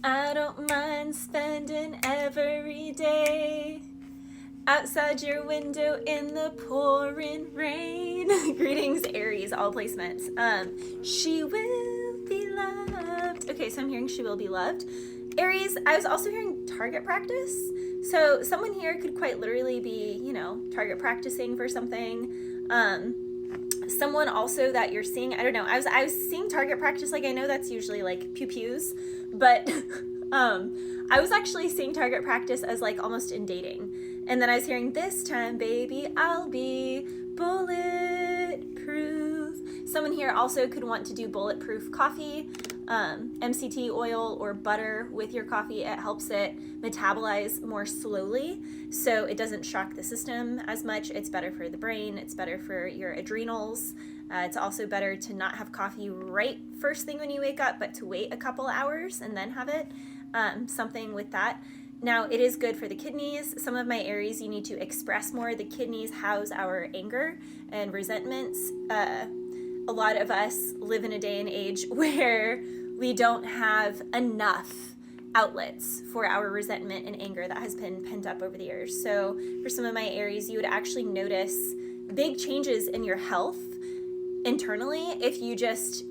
I don't mind spending every day outside your window in the pouring rain. Greetings, Aries, all placements. She will be loved. Okay, so I'm hearing she will be loved. Aries, I was also hearing target practice. So someone here could quite literally be, target practicing for something. Someone also that you're seeing, I don't know, I was seeing target practice, like I know that's usually like pew-pews, but I was actually seeing target practice as like almost in dating. And then I was hearing, this time, baby, I'll be bulletproof. Someone here also could want to do bulletproof coffee, MCT oil or butter with your coffee. It helps it metabolize more slowly, so it doesn't shock the system as much. It's better for the brain. It's better for your adrenals. It's also better to not have coffee right first thing when you wake up, but to wait a couple hours and then have it. Something with that. Now, it is good for the kidneys. Some of my Aries, you need to express more. The kidneys house our anger and resentments. A lot of us live in a day and age where we don't have enough outlets for our resentment and anger that has been pent up over the years. So for some of my Aries, you would actually notice big changes in your health internally if you just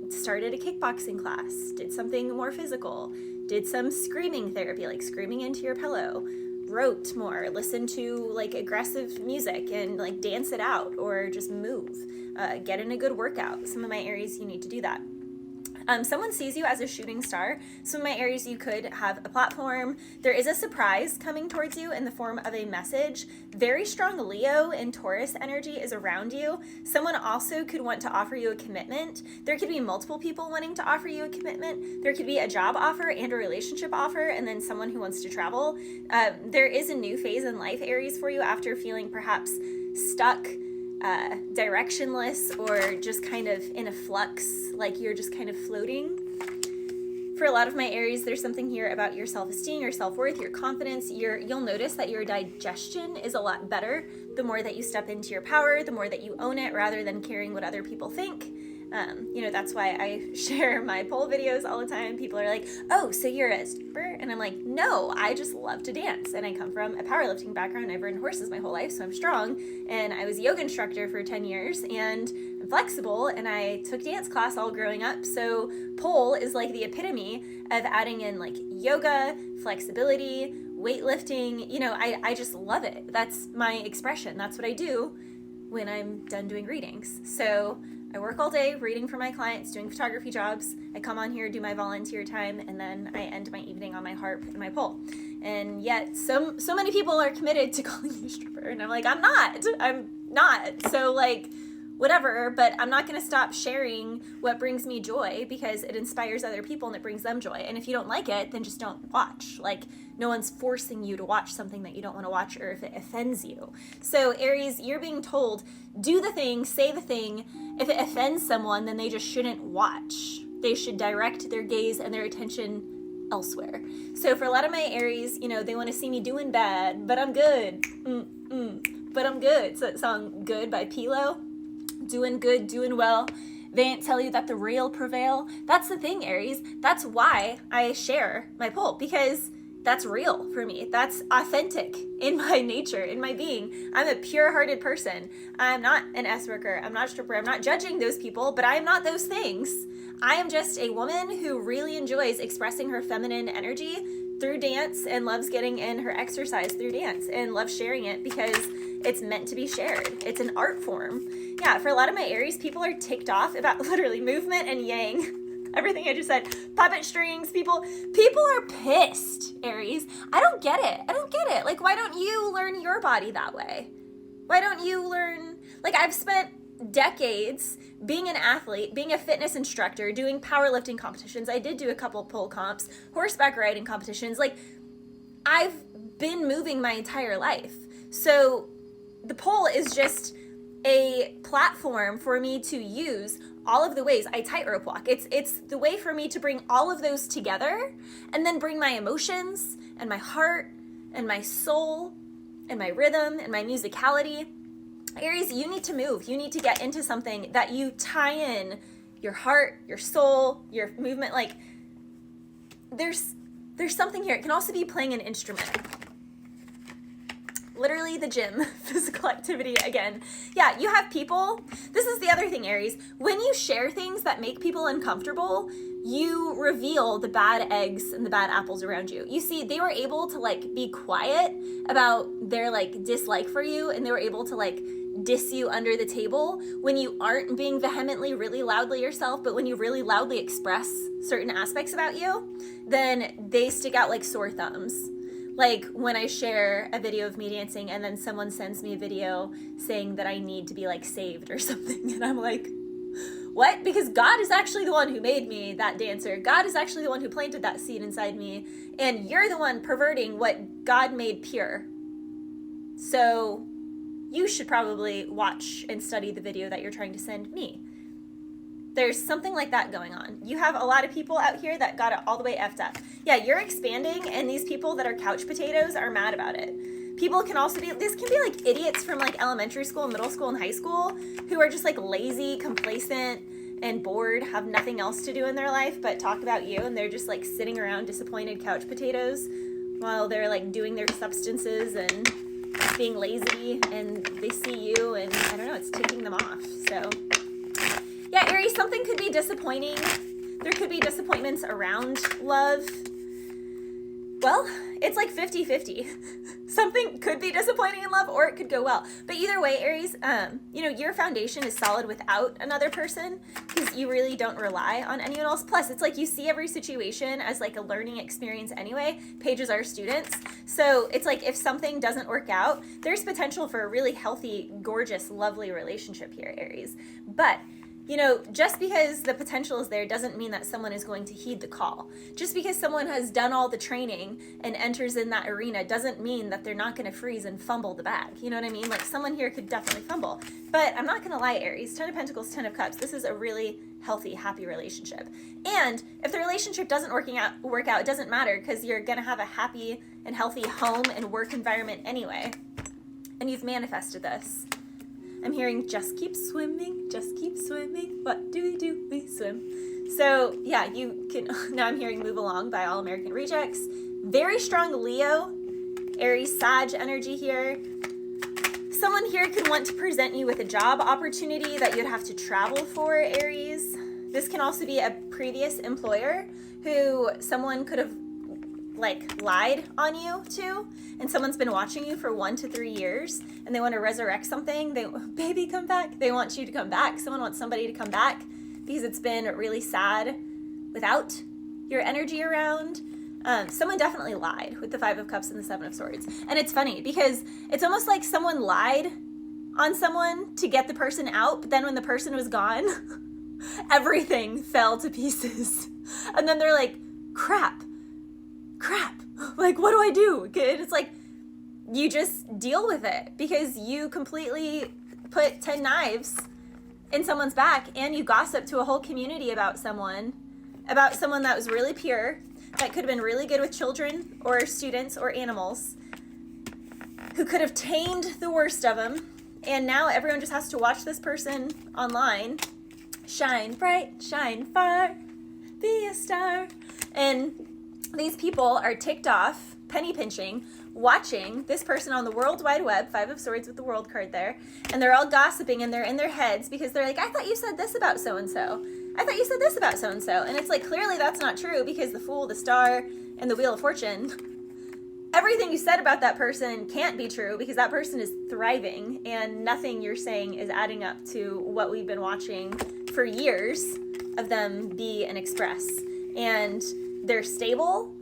started a kickboxing class, did something more physical, did some screaming therapy, like screaming into your pillow, wrote more, listened to like aggressive music and like dance it out, or just move, get in a good workout. Some of my Aries, you need to do that. Someone sees you as a shooting star. Some of my Aries, you could have a platform. There is a surprise coming towards you in the form of a message. Very strong Leo and Taurus energy is around you. Someone also could want to offer you a commitment. There could be multiple people wanting to offer you a commitment. There could be a job offer and a relationship offer, and then someone who wants to travel. There is a new phase in life, Aries, for you after feeling perhaps stuck, directionless, or just kind of in a flux, like you're just kind of floating. For a lot of my Aries, there's something here about your self-esteem, your self-worth, your confidence. You'll notice that your digestion is a lot better the more that you step into your power, the more that you own it rather than caring what other people think. That's why I share my pole videos all the time. People are like, oh, so you're a stripper? And I'm like, no, I just love to dance. And I come from a powerlifting background. I've ridden horses my whole life, so I'm strong. And I was a yoga instructor for 10 years, and I'm flexible, and I took dance class all growing up. So pole is like the epitome of adding in like yoga, flexibility, weightlifting. I just love it. That's my expression. That's what I do when I'm done doing readings. So I work all day reading for my clients, doing photography jobs. I come on here, do my volunteer time, and then I end my evening on my harp and my pole. And yet so many people are committed to calling me a stripper, and I'm like, I'm not. So like, whatever, but I'm not going to stop sharing what brings me joy because it inspires other people and it brings them joy. And if you don't like it, then just don't watch. Like, no one's forcing you to watch something that you don't want to watch, or if it offends you. So Aries, you're being told, do the thing, say the thing. If it offends someone, then they just shouldn't watch. They should direct their gaze and their attention elsewhere. So for a lot of my Aries, they want to see me doing bad, but I'm good. But I'm good. So that song Good by Pilo. Doing good, doing well. They ain't tell you that the real prevail. That's the thing, Aries. That's why I share my pole, because that's real for me. That's authentic in my nature, in my being. I'm a pure-hearted person. I'm not an S-worker. I'm not a stripper. I'm not judging those people, but I am not those things. I am just a woman who really enjoys expressing her feminine energy through dance and loves getting in her exercise through dance and loves sharing it because it's meant to be shared. It's an art form. Yeah, for a lot of my Aries, people are ticked off about literally movement and yang. Everything I just said. Puppet strings, people are pissed, Aries. I don't get it. Like, why don't you learn your body that way? Why don't you learn, like, I've spent decades being an athlete, being a fitness instructor, doing powerlifting competitions. I did do a couple pole comps, horseback riding competitions. Like, I've been moving my entire life. So the pole is just a platform for me to use all of the ways I tightrope walk. It's the way for me to bring all of those together and then bring my emotions and my heart and my soul and my rhythm and my musicality. Aries, you need to move. You need to get into something that you tie in your heart, your soul, your movement. Like, there's There's something here. It can also be playing an instrument. Literally the gym, physical activity again. Yeah, you have people. This is the other thing, Aries. When you share things that make people uncomfortable, you reveal the bad eggs and the bad apples around you. You see, they were able to like be quiet about their like dislike for you, and they were able to like diss you under the table when you aren't being vehemently, really loudly yourself, but when you really loudly express certain aspects about you, then they stick out like sore thumbs. Like when I share a video of me dancing and then someone sends me a video saying that I need to be like saved or something. And I'm like, what? Because God is actually the one who made me that dancer. God is actually the one who planted that seed inside me. And you're the one perverting what God made pure. So you should probably watch and study the video that you're trying to send me. There's something like that going on. You have a lot of people out here that got it all the way effed up. Yeah, you're expanding, and these people that are couch potatoes are mad about it. People can also be, this can be like idiots from like elementary school, middle school, and high school who are just like lazy, complacent, and bored, have nothing else to do in their life but talk about you, and they're just like sitting around disappointed couch potatoes while they're like doing their substances and being lazy, and they see you, and I don't know, it's ticking them off. So yeah, Aries, something could be disappointing. There could be disappointments around love. Well, it's like 50-50. Something could be disappointing in love, or it could go well. But either way, Aries, your foundation is solid without another person because you really don't rely on anyone else. Plus, it's like you see every situation as like a learning experience anyway. Pages are students. So it's like if something doesn't work out, there's potential for a really healthy, gorgeous, lovely relationship here, Aries. But just because the potential is there doesn't mean that someone is going to heed the call. Just because someone has done all the training and enters in that arena doesn't mean that they're not going to freeze and fumble the bag. You know what I mean? Like someone here could definitely fumble. But I'm not going to lie, Aries, 10 of Pentacles, 10 of Cups, this is a really healthy, happy relationship. And if the relationship doesn't work out, it doesn't matter because you're going to have a happy and healthy home and work environment anyway. And you've manifested this. I'm hearing just keep swimming, what do? We swim. So yeah, you can, now I'm hearing Move Along by All American Rejects. Very strong Leo, Aries, Sag energy here. Someone here could want to present you with a job opportunity that you'd have to travel for, Aries. This can also be a previous employer who someone could have like lied on you to, and someone's been watching you for 1 to 3 years and they want to resurrect something. Baby, come back. They want you to come back. Someone wants somebody to come back because it's been really sad without your energy around. Someone definitely lied with the 5 of Cups and the 7 of Swords. And it's funny because it's almost like someone lied on someone to get the person out, but then when the person was gone, everything fell to pieces. And then they're like, crap, like, what do I do? And it's like, you just deal with it because you completely put 10 knives in someone's back, and you gossip to a whole community about someone that was really pure, that could have been really good with children or students or animals, who could have tamed the worst of them. And now everyone just has to watch this person online shine bright, shine far, be a star. And these people are ticked off, penny pinching, watching this person on the World Wide Web, 5 of Swords with the World card there, and they're all gossiping and they're in their heads because they're like, I thought you said this about so-and-so. I thought you said this about so-and-so. And it's like, clearly that's not true because the Fool, the Star, and the Wheel of Fortune, everything you said about that person can't be true because that person is thriving and nothing you're saying is adding up to what we've been watching for years of them be and express. And they're stable,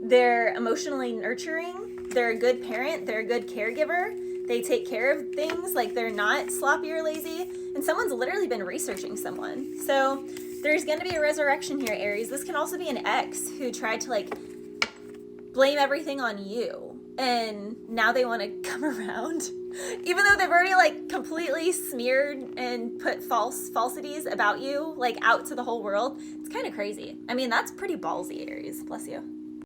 they're emotionally nurturing, they're a good parent, they're a good caregiver, they take care of things, like they're not sloppy or lazy, and someone's literally been researching someone. So there's going to be a resurrection here, Aries. This can also be an ex who tried to like blame everything on you, and now they want to come around, even though they've already like completely smeared and put falsities about you like out to the whole world. It's kind of crazy. I mean, that's pretty ballsy, Aries. Bless you.